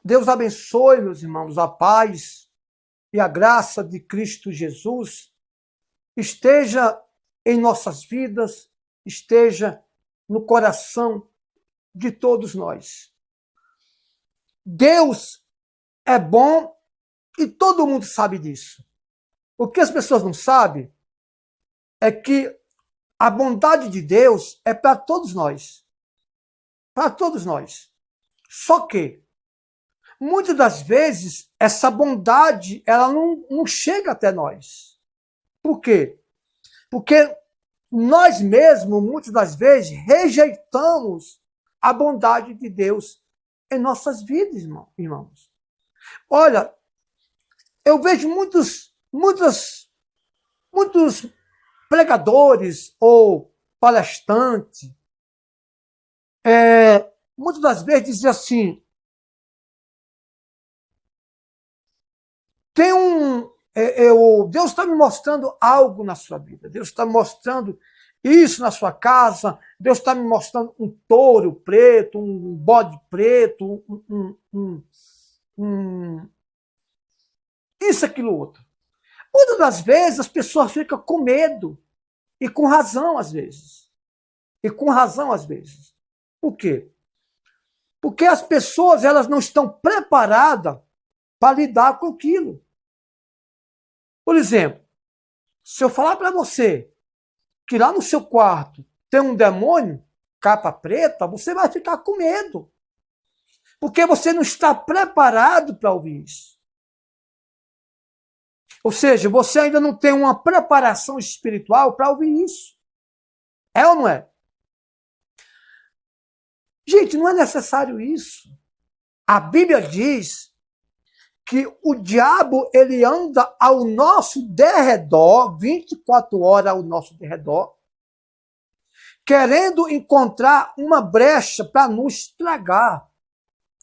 Deus abençoe, meus irmãos, a paz e a graça de Cristo Jesus esteja em nossas vidas, esteja no coração de todos nós. Deus é bom e todo mundo sabe disso. O que as pessoas não sabem é que a bondade de Deus é para todos nós. Para todos nós. Só que, muitas das vezes, essa bondade ela não chega até nós. Por quê? Porque nós mesmos, muitas das vezes, rejeitamos a bondade de Deus em nossas vidas, irmãos. Olha, eu vejo muitos pregadores ou palestrantes, muitas das vezes dizem assim, Deus está me mostrando algo na sua vida, Deus está me mostrando isso na sua casa, Deus está me mostrando um touro preto, um bode preto, isso, aquilo, outro. Muitas das vezes as pessoas ficam com medo, e com razão às vezes. E com razão às vezes. Por quê? Porque as pessoas elas não estão preparadas para lidar com aquilo. Por exemplo, se eu falar para você que lá no seu quarto tem um demônio, capa preta, você vai ficar com medo. Porque você não está preparado para ouvir isso. Ou seja, você ainda não tem uma preparação espiritual para ouvir isso. É ou não é? Gente, não é necessário isso. A Bíblia diz que o diabo ele anda ao nosso derredor, 24 horas ao nosso derredor, querendo encontrar uma brecha para nos tragar.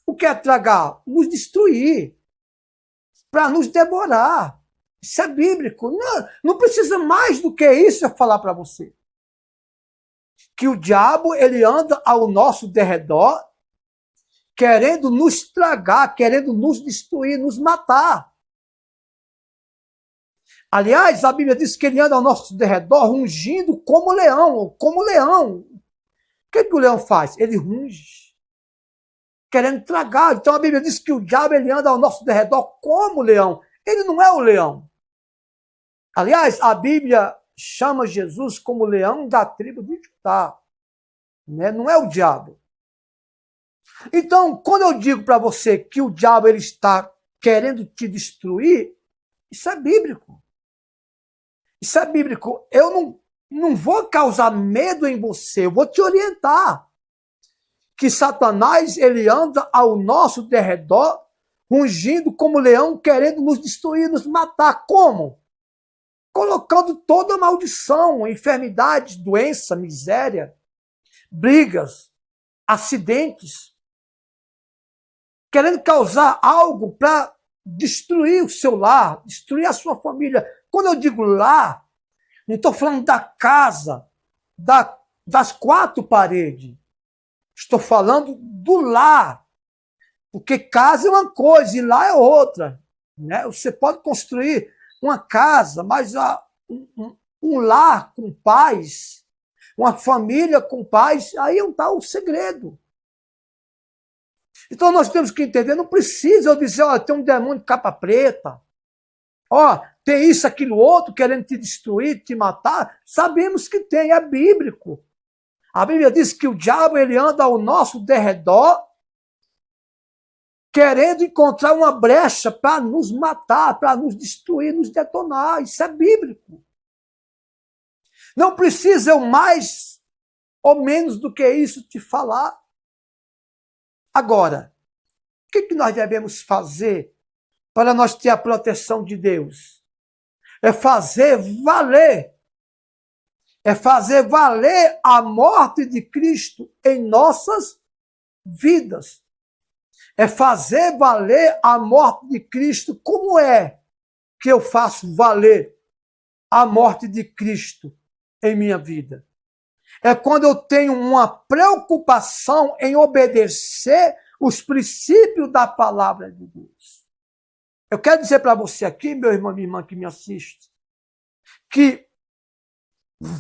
O que é tragar? Nos destruir, para nos devorar. Isso é bíblico. Não precisa mais do que isso eu falar para você. Que o diabo ele anda ao nosso derredor, querendo nos tragar, querendo nos destruir, nos matar. Aliás, a Bíblia diz que ele anda ao nosso derredor rugindo como leão, como leão. O que o leão faz? Ele runge, querendo tragar. Então a Bíblia diz que o diabo ele anda ao nosso derredor como leão. Ele não é o leão. Aliás, a Bíblia chama Jesus como leão da tribo de Judá. Né? Não é o diabo. Então, quando eu digo para você que o diabo ele está querendo te destruir, isso é bíblico. Isso é bíblico. Eu não vou causar medo em você, eu vou te orientar. Que Satanás ele anda ao nosso derredor, rugindo como leão, querendo nos destruir, nos matar. Como? Colocando toda maldição, enfermidade, doença, miséria, brigas, acidentes, querendo causar algo para destruir o seu lar, destruir a sua família. Quando eu digo lar, não estou falando da casa, das quatro paredes. Estou falando do lar. Porque casa é uma coisa e lar é outra. Né? Você pode construir uma casa, mas um lar com paz, uma família com paz, aí é um tal segredo. Então nós temos que entender, não precisa eu dizer, ó, tem um demônio de capa preta, ó, tem isso, aquilo, outro, querendo te destruir, te matar. Sabemos que tem, é bíblico. A Bíblia diz que o diabo ele anda ao nosso derredor, querendo encontrar uma brecha para nos matar, para nos destruir, nos detonar. Isso é bíblico. Não precisa eu mais ou menos do que isso te falar. Agora, o que nós devemos fazer para nós ter a proteção de Deus? É fazer valer. É fazer valer a morte de Cristo em nossas vidas. É fazer valer a morte de Cristo. Como é que eu faço valer a morte de Cristo em minha vida? É quando eu tenho uma preocupação em obedecer os princípios da palavra de Deus. Eu quero dizer para você aqui, meu irmão, minha irmã que me assiste, que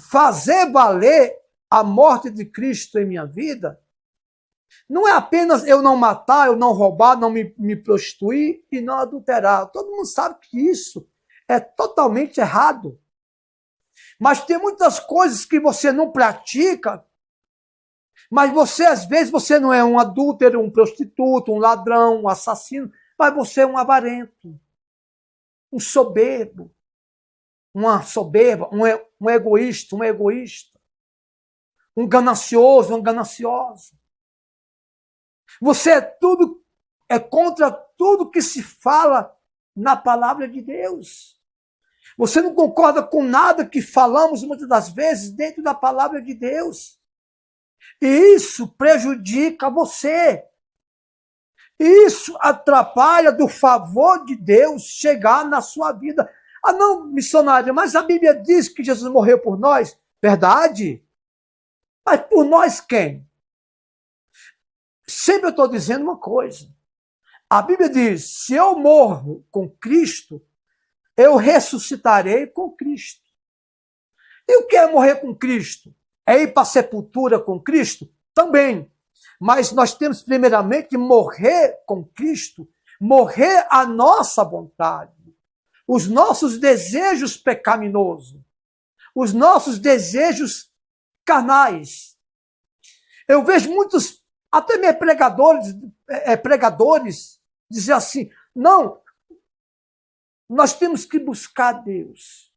fazer valer a morte de Cristo em minha vida não é apenas eu não matar, eu não roubar, não me prostituir e não adulterar. Todo mundo sabe que isso é totalmente errado. Mas tem muitas coisas que você não pratica, mas você, às vezes, você não é um adúltero, um prostituto, um ladrão, um assassino, mas você é um avarento, um soberbo, uma soberba, um egoísta, um ganancioso, uma gananciosa. Você é contra tudo que se fala na palavra de Deus. Você não concorda com nada que falamos muitas das vezes dentro da palavra de Deus. E isso prejudica você. Isso atrapalha do favor de Deus chegar na sua vida. Ah, não, missionário, mas a Bíblia diz que Jesus morreu por nós. Verdade? Mas por nós quem? Sempre eu estou dizendo uma coisa. A Bíblia diz, se eu morro com Cristo, eu ressuscitarei com Cristo. E o que é morrer com Cristo? É ir para a sepultura com Cristo? Também. Mas nós temos primeiramente que morrer com Cristo, morrer a nossa vontade, os nossos desejos pecaminosos, os nossos desejos carnais. Eu vejo muitos, até mesmo pregadores dizer assim, não, nós temos que buscar Deus.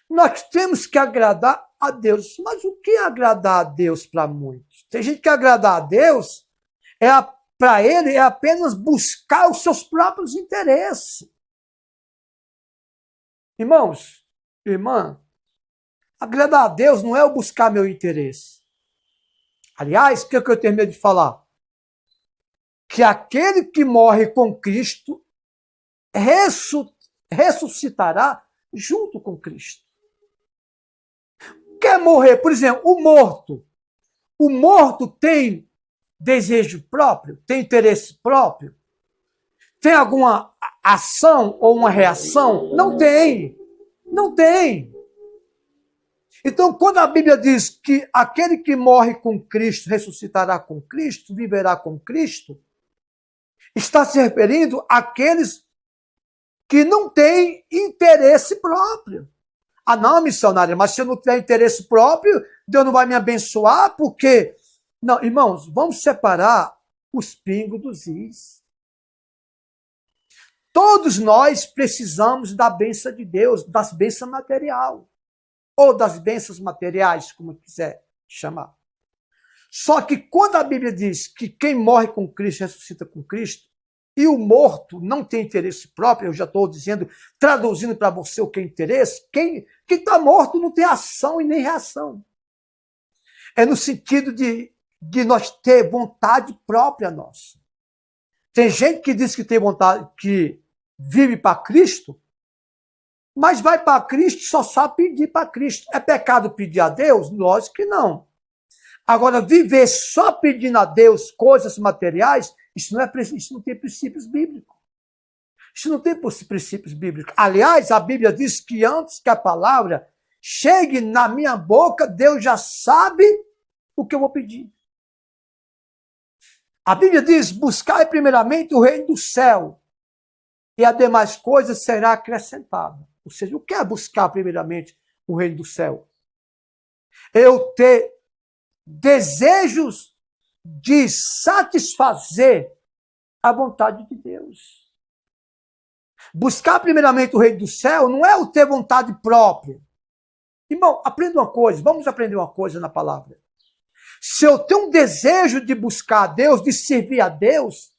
Nós temos que agradar a Deus. Mas o que é agradar a Deus para muitos? Tem gente que agradar a Deus, para ele, é apenas buscar os seus próprios interesses. Irmãos, irmã, agradar a Deus não é eu buscar meu interesse. Aliás, o que eu tenho medo de falar? Que aquele que morre com Cristo ressuscitará junto com Cristo. Quer morrer? Por exemplo, o morto. O morto tem desejo próprio? Tem interesse próprio? Tem alguma ação ou uma reação? Não tem. Não tem. Então, quando a Bíblia diz que aquele que morre com Cristo ressuscitará com Cristo, viverá com Cristo, está se referindo àqueles que não têm interesse próprio. Ah, não, missionária, mas se eu não tiver interesse próprio, Deus não vai me abençoar, porque... Não, irmãos, vamos separar os pingos dos is. Todos nós precisamos da bênção de Deus, das bênçãos materiais, ou das bênçãos materiais, como quiser chamar. Só que quando a Bíblia diz que quem morre com Cristo ressuscita com Cristo, e o morto não tem interesse próprio, eu já estou dizendo, traduzindo para você o que é interesse, quem está morto não tem ação e nem reação. É no sentido de nós ter vontade própria nossa. Tem gente que diz que tem vontade, que vive para Cristo, mas vai para Cristo e só sabe pedir para Cristo. É pecado pedir a Deus? Lógico que não. Agora, viver só pedindo a Deus coisas materiais, isso não tem princípios bíblicos. Isso não tem princípios bíblicos. Aliás, a Bíblia diz que antes que a palavra chegue na minha boca, Deus já sabe o que eu vou pedir. A Bíblia diz, buscai primeiramente o reino do céu, e as demais coisas será acrescentada. Ou seja, o que é buscar primeiramente o reino do céu? Eu ter desejos de satisfazer a vontade de Deus. Buscar primeiramente o reino do céu não é o ter vontade própria. Irmão, aprenda uma coisa, vamos aprender uma coisa na palavra. Se eu tenho um desejo de buscar a Deus, de servir a Deus,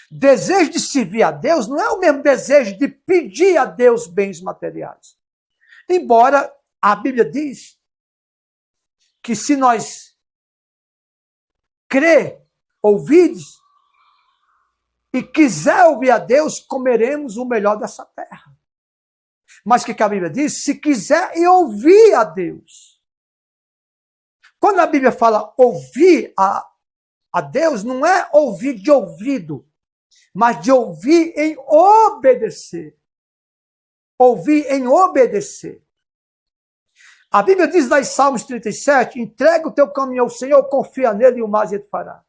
desejo de servir a Deus não é o mesmo desejo de pedir a Deus bens materiais. Embora a Bíblia diz que se nós crer, ouvir e quiser ouvir a Deus, comeremos o melhor dessa terra. Mas o que a Bíblia diz? Se quiser e ouvir a Deus. Quando a Bíblia fala ouvir a Deus não é ouvir de ouvido, mas de ouvir em obedecer. Ouvir em obedecer. A Bíblia diz lá em Salmos 37, entrega o teu caminho ao Senhor, confia nele e o mais ele fará.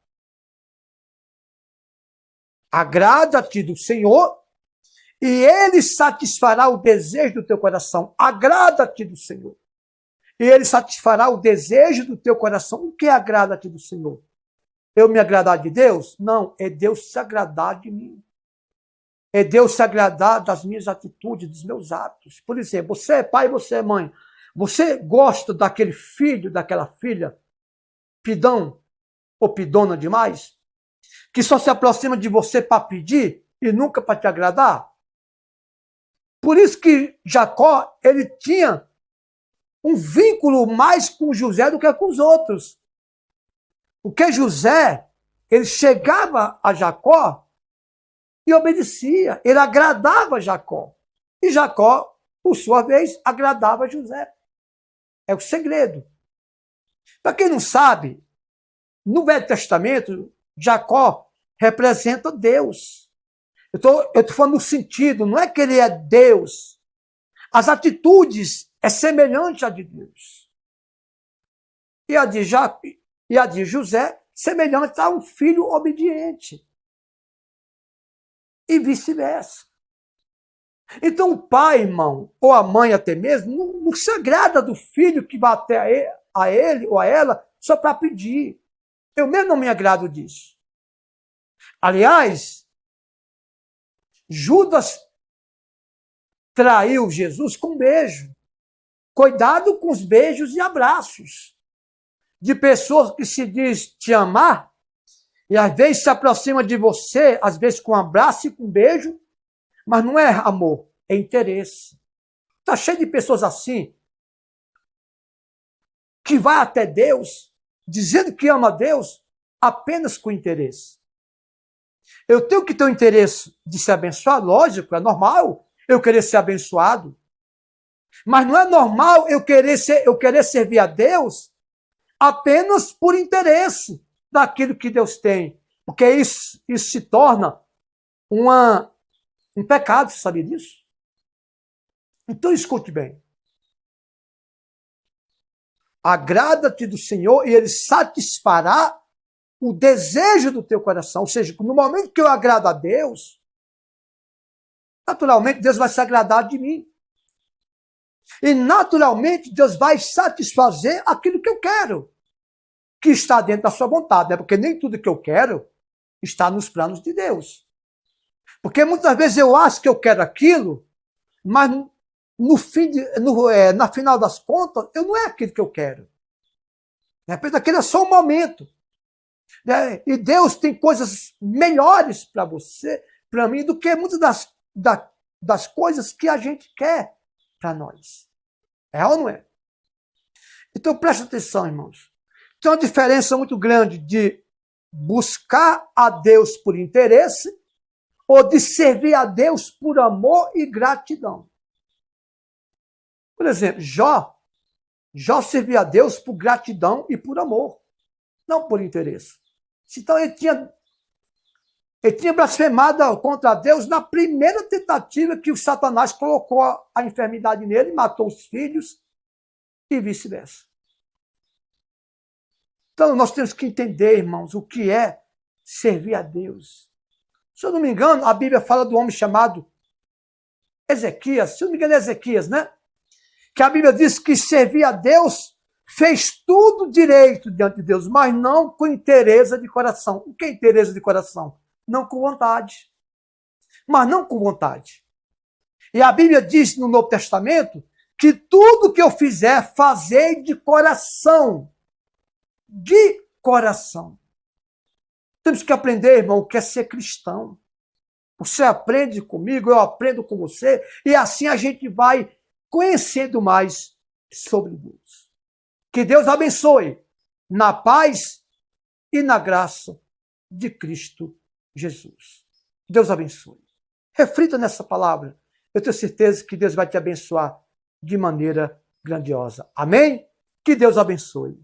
Agrada-te do Senhor e ele satisfará o desejo do teu coração. Agrada-te do Senhor e ele satisfará o desejo do teu coração. O que agrada-te do Senhor? Eu me agradar de Deus? Não, é Deus se agradar de mim. É Deus se agradar das minhas atitudes, dos meus atos. Por exemplo, você é pai, você é mãe. Você gosta daquele filho, daquela filha, pidão ou pidona demais, que só se aproxima de você para pedir e nunca para te agradar? Por isso que Jacó, ele tinha um vínculo mais com José do que com os outros. Porque José, ele chegava a Jacó e obedecia. Ele agradava Jacó. E Jacó, por sua vez, agradava José. É o segredo. Para quem não sabe, no Velho Testamento, Jacó representa Deus. Eu estou falando no sentido, não é que ele é Deus. As atitudes é semelhante à de Deus. E a de José, semelhante a um filho obediente. E vice-versa. Então o pai, irmão, ou a mãe até mesmo, não se agrada do filho que vai até a ele ou a ela só para pedir. Eu mesmo não me agrado disso. Aliás, Judas traiu Jesus com beijo. Cuidado com os beijos e abraços de pessoas que se diz te amar e às vezes se aproxima de você, às vezes com um abraço e com um beijo, mas não é amor, é interesse. Está cheio de pessoas assim, que vai até Deus, dizendo que ama Deus, apenas com interesse. Eu tenho que ter o interesse de ser abençoado, lógico, é normal eu querer ser abençoado. Mas não é normal eu querer servir a Deus apenas por interesse daquilo que Deus tem. Porque isso se torna um pecado, você sabia disso? Então escute bem. Agrada-te do Senhor e Ele satisfará o desejo do teu coração. Ou seja, no momento que eu agrado a Deus, naturalmente Deus vai se agradar de mim. E naturalmente Deus vai satisfazer aquilo que eu quero, que está dentro da sua vontade, né? Porque nem tudo que eu quero está nos planos de Deus. Porque muitas vezes eu acho que eu quero aquilo, mas na final das contas, eu não é aquilo que eu quero. De repente, aquele é só um momento. Né? E Deus tem coisas melhores para você, para mim, do que muitas das coisas que a gente quer para nós. É ou não é? Então, preste atenção, irmãos. Tem uma diferença muito grande de buscar a Deus por interesse ou de servir a Deus por amor e gratidão. Por exemplo, Jó servia a Deus por gratidão e por amor, não por interesse. Então ele tinha blasfemado contra Deus na primeira tentativa que o Satanás colocou a enfermidade nele, matou os filhos e vice-versa. Então nós temos que entender, irmãos, o que é servir a Deus. Se eu não me engano, a Bíblia fala do homem chamado Ezequias, se eu não me engano é Ezequias, né? Que a Bíblia diz que servir a Deus fez tudo direito diante de Deus, mas não com interesse de coração. O que é interesse de coração? Não com vontade. Mas não com vontade. E a Bíblia diz no Novo Testamento que tudo que eu fizer, fazei de coração. De coração. Temos que aprender, irmão, o que é ser cristão. Você aprende comigo, eu aprendo com você, e assim a gente vai conhecendo mais sobre Deus. Que Deus abençoe na paz e na graça de Cristo Jesus. Deus abençoe. Reflita nessa palavra. Eu tenho certeza que Deus vai te abençoar de maneira grandiosa. Amém? Que Deus abençoe.